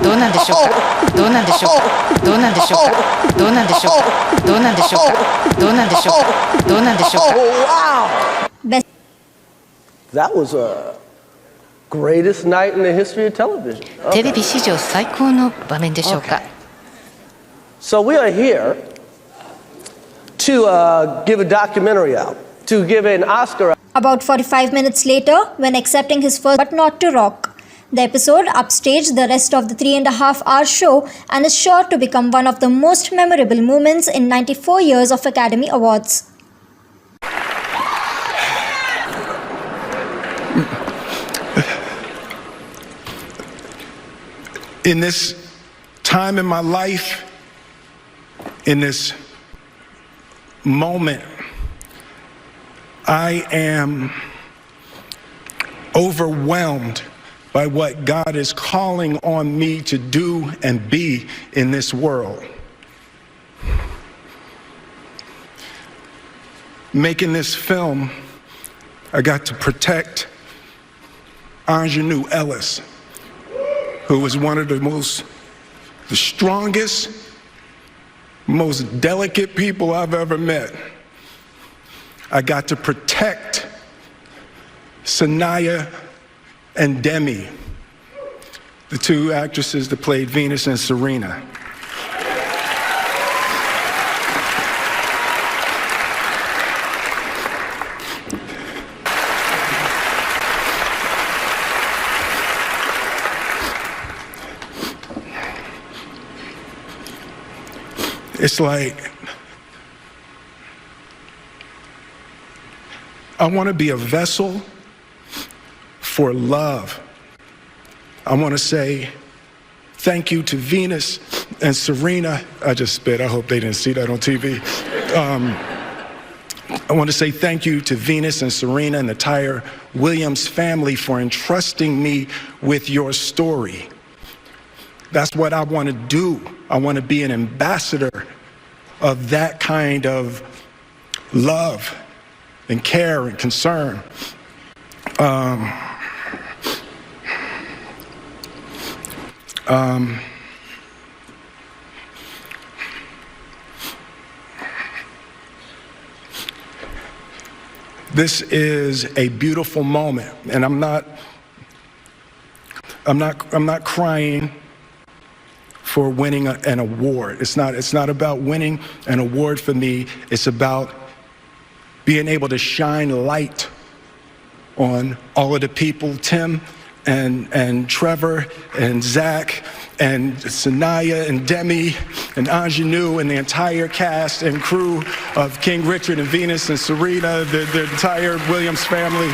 どうなんでしょうかどうなんでしょうかどうなんでしょうかどうなんでしょうかどうなんでしょうかどうなんでしょうかどうなんでしょうか That was a greatest night in the history of television. テレビ史上最高の場面でしょうか。 So we are here to give a documentary out, to give an Oscar out. About 45 minutes later, when accepting his first but not to rock, the episode upstaged the rest of the 3.5-hour show and is sure to become one of the most memorable moments in 94 years of Academy Awards. In this time in my life, in this moment, I am overwhelmed by what God is calling on me to do and be in this world. Making this film, I got to protect Ingenue Ellis, who was one of the strongest, most delicate people I've ever met. I got to protect Sanaya and Demi, the two actresses that played Venus and Serena. It's like, I want to be a vessel for love. I want to say thank you to Venus and Serena. I just spit. I hope they didn't see that on TV. I want to say thank you to Venus and Serena and the entire Williams family for entrusting me with your story. That's what I want to do. I want to be an ambassador of that kind of love and care and concern. This is a beautiful moment, and I'm not crying for winning an award. It's not about winning an award for me. It's about being able to shine light on all of the people, Tim and Trevor and Zach and Sanaya and Demi and Ingenue and the entire cast and crew of King Richard and Venus and Serena, the entire Williams family.